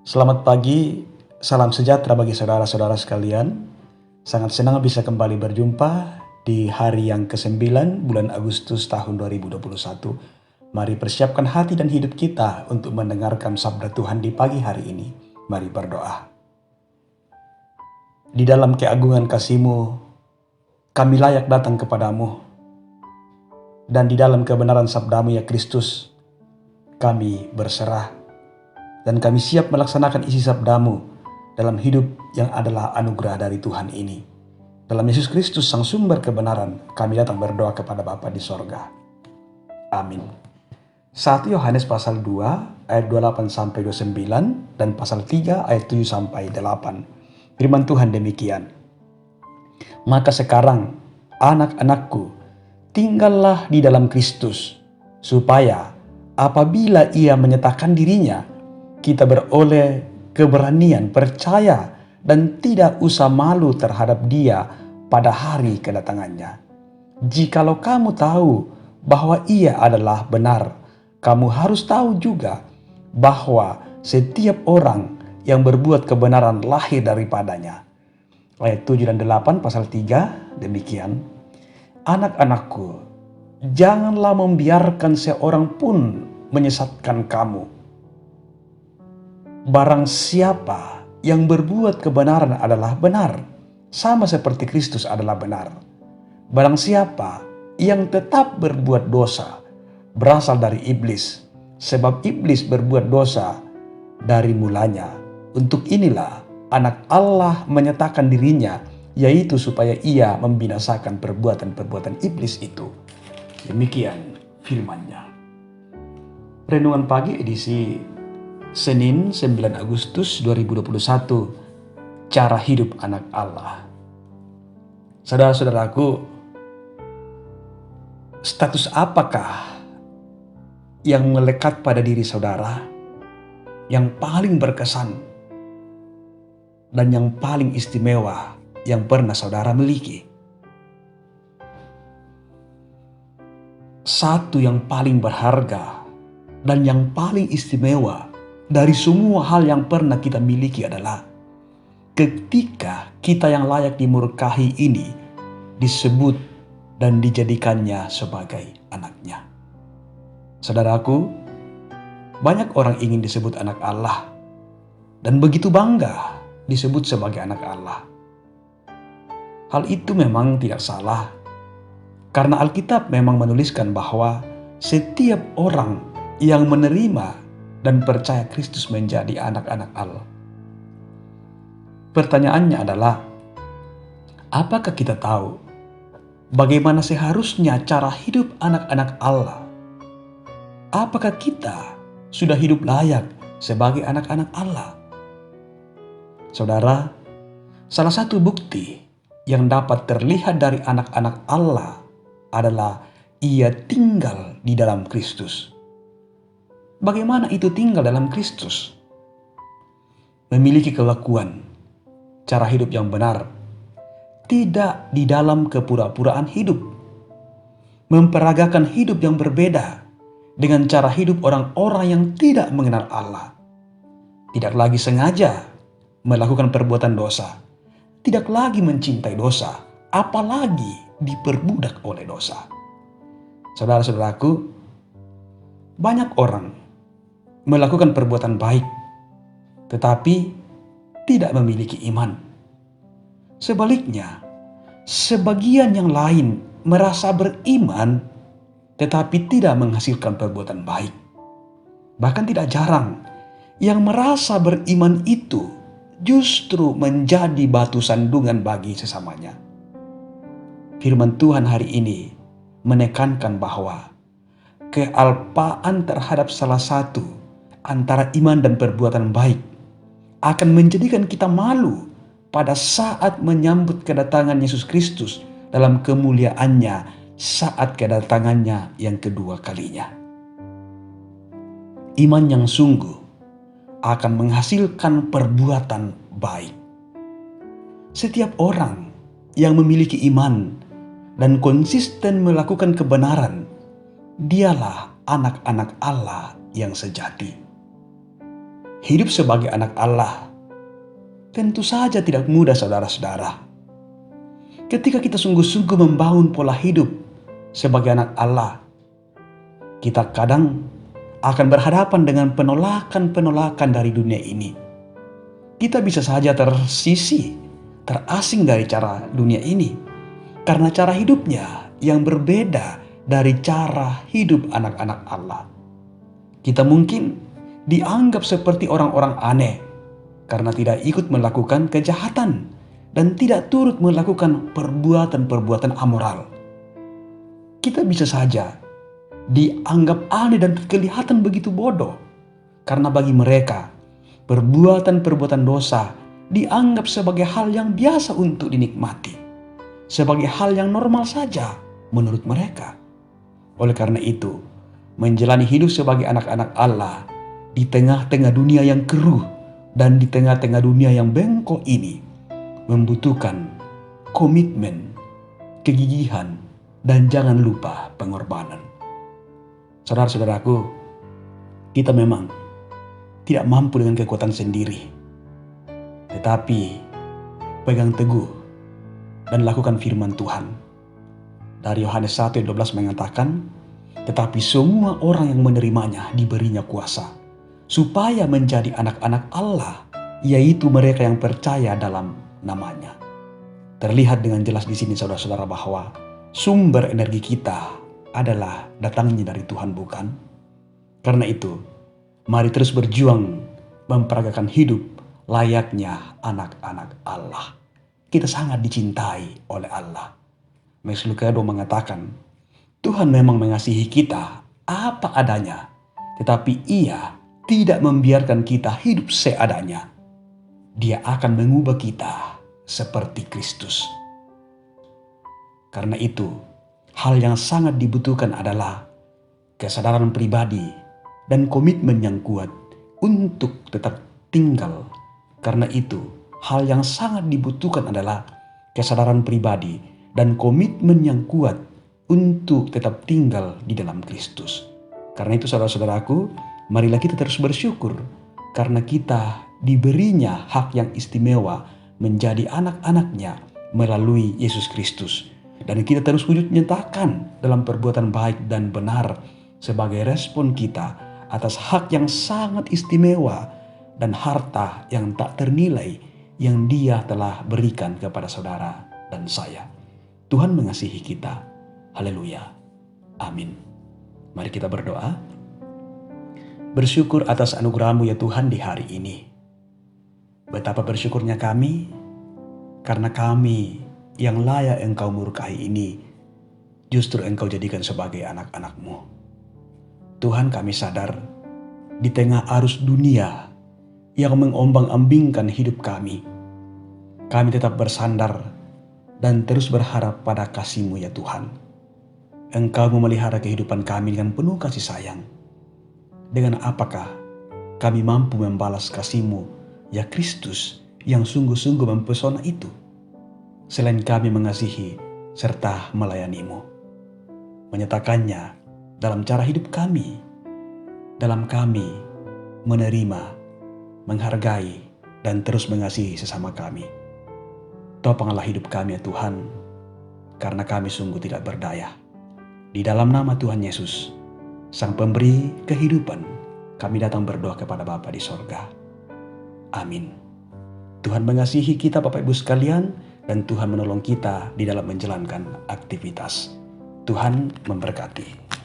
Selamat pagi, salam sejahtera bagi saudara-saudara sekalian. Sangat senang bisa kembali berjumpa di hari yang ke-9 bulan Agustus tahun 2021. Mari persiapkan hati dan hidup kita untuk mendengarkan sabda Tuhan di pagi hari ini. Mari berdoa. Di dalam keagungan kasih-Mu, kami layak datang kepadamu. Dan di dalam kebenaran sabda-Mu ya Kristus, kami berserah. Dan kami siap melaksanakan isi sabda-Mu dalam hidup yang adalah anugerah dari Tuhan ini. Dalam Yesus Kristus sang sumber kebenaran, kami datang berdoa kepada Bapa di sorga. Amin. 1 Yohanes pasal 2 ayat 28-29 dan pasal 3 ayat 7-8. Firman Tuhan demikian. Maka sekarang anak-anakku, tinggallah di dalam Kristus, supaya apabila Ia menyatakan dirinya, kita beroleh keberanian percaya dan tidak usah malu terhadap Dia pada hari kedatangannya. Jikalau kamu tahu bahwa Ia adalah benar, kamu harus tahu juga bahwa setiap orang yang berbuat kebenaran lahir daripadanya. Ayat 7 dan 8 pasal 3 demikian. Anak-anakku, janganlah membiarkan seorang pun menyesatkan kamu. Barang siapa yang berbuat kebenaran adalah benar, sama seperti Kristus adalah benar. Barang siapa yang tetap berbuat dosa, berasal dari iblis, sebab iblis berbuat dosa dari mulanya. Untuk inilah anak Allah menyatakan dirinya, yaitu supaya Ia membinasakan perbuatan-perbuatan iblis itu. Demikian firman-Nya. Renungan pagi edisi Senin 9 Agustus 2021, cara hidup anak Allah. Saudara-saudaraku, status apakah yang melekat pada diri saudara, yang paling berkesan dan yang paling istimewa yang pernah saudara miliki? Satu yang paling berharga dan yang paling istimewa dari semua hal yang pernah kita miliki adalah ketika kita yang layak dimurkahi ini disebut dan dijadikannya sebagai anaknya. Saudaraku, banyak orang ingin disebut anak Allah dan begitu bangga disebut sebagai anak Allah. Hal itu memang tidak salah, karena Alkitab memang menuliskan bahwa setiap orang yang menerima dan percaya Kristus menjadi anak-anak Allah. Pertanyaannya adalah, apakah kita tahu bagaimana seharusnya cara hidup anak-anak Allah? Apakah kita sudah hidup layak sebagai anak-anak Allah? Saudara, salah satu bukti yang dapat terlihat dari anak-anak Allah adalah ia tinggal di dalam Kristus. Bagaimana itu tinggal dalam Kristus? Memiliki kelakuan, cara hidup yang benar, tidak di dalam kepura-puraan hidup. Memperagakan hidup yang berbeda dengan cara hidup orang-orang yang tidak mengenal Allah. Tidak lagi sengaja melakukan perbuatan dosa, tidak lagi mencintai dosa, apalagi diperbudak oleh dosa. Saudara-saudaraku, banyak orang melakukan perbuatan baik, tetapi tidak memiliki iman. Sebaliknya, sebagian yang lain merasa beriman, tetapi tidak menghasilkan perbuatan baik. Bahkan tidak jarang, yang merasa beriman itu justru menjadi batu sandungan bagi sesamanya. Firman Tuhan hari ini menekankan bahwa kealpaan terhadap salah satu antara iman dan perbuatan baik akan menjadikan kita malu pada saat menyambut kedatangan Yesus Kristus dalam kemuliaannya saat kedatangannya yang kedua kalinya. Iman yang sungguh akan menghasilkan perbuatan baik. Setiap orang yang memiliki iman dan konsisten melakukan kebenaran, dialah anak-anak Allah yang sejati. hidup sebagai anak Allah tentu saja tidak mudah, saudara-saudara. Ketika kita sungguh-sungguh membangun pola hidup sebagai anak Allah, kita kadang akan berhadapan dengan penolakan-penolakan dari dunia ini. Kita bisa saja tersisih, terasing dari cara dunia ini, karena cara hidupnya yang berbeda dari cara hidup anak-anak Allah. Kita mungkin dianggap seperti orang-orang aneh karena tidak ikut melakukan kejahatan dan tidak turut melakukan perbuatan-perbuatan amoral. Kita bisa saja dianggap aneh dan kelihatan begitu bodoh karena bagi mereka perbuatan-perbuatan dosa dianggap sebagai hal yang biasa untuk dinikmati, sebagai hal yang normal saja menurut mereka. Oleh karena itu, menjalani hidup sebagai anak-anak Allah di tengah-tengah dunia yang keruh dan di tengah-tengah dunia yang bengkok ini membutuhkan komitmen, kegigihan, dan jangan lupa pengorbanan. Saudara-saudaraku, kita memang tidak mampu dengan kekuatan sendiri, tetapi pegang teguh dan lakukan firman Tuhan. Dari Yohanes 1 ayat 12 mengatakan, tetapi semua orang yang menerimanya diberinya kuasa, supaya menjadi anak-anak Allah, yaitu mereka yang percaya dalam namanya. Terlihat dengan jelas di sini, saudara-saudara, bahwa sumber energi kita adalah datangnya dari Tuhan, bukan? Karena itu, mari terus berjuang memperagakan hidup layaknya anak-anak Allah. Kita sangat dicintai oleh Allah. Max Lucado mengatakan, Tuhan memang mengasihi kita apa adanya, tetapi Ia tidak membiarkan kita hidup seadanya. Dia akan mengubah kita seperti Kristus. Karena itu, hal yang sangat dibutuhkan adalah kesadaran pribadi dan komitmen yang kuat untuk tetap tinggal. Karena itu, hal yang sangat dibutuhkan adalah kesadaran pribadi dan komitmen yang kuat untuk tetap tinggal di dalam Kristus. Karena itu, saudara-saudaraku, marilah kita terus bersyukur karena kita diberinya hak yang istimewa menjadi anak-anaknya melalui Yesus Kristus. Dan kita terus wujud nyatakan dalam perbuatan baik dan benar sebagai respon kita atas hak yang sangat istimewa dan harta yang tak ternilai yang Dia telah berikan kepada saudara dan saya. Tuhan mengasihi kita. Haleluya. Amin. Mari kita berdoa. Bersyukur atas anugerah-Mu ya Tuhan di hari ini. Betapa bersyukurnya kami karena kami yang layak Engkau murkahi ini justru Engkau jadikan sebagai anak-anak-Mu. Tuhan, kami sadar di tengah arus dunia yang mengombang-ambingkan hidup kami tetap bersandar dan terus berharap pada kasih-Mu ya Tuhan. Engkau memelihara kehidupan kami dengan penuh kasih sayang. Dengan apakah kami mampu membalas kasih-Mu ya Kristus yang sungguh-sungguh mempesona itu, selain kami mengasihi serta melayani-Mu, menyatakannya dalam cara hidup kami, dalam kami menerima, menghargai, dan terus mengasihi sesama kami. Topanglah hidup kami ya Tuhan, karena kami sungguh tidak berdaya. Di dalam nama Tuhan Yesus, Sang Pemberi kehidupan, kami datang berdoa kepada Bapa di sorga. Amin. Tuhan mengasihi kita Bapak Ibu sekalian, dan Tuhan menolong kita di dalam menjalankan aktivitas. Tuhan memberkati.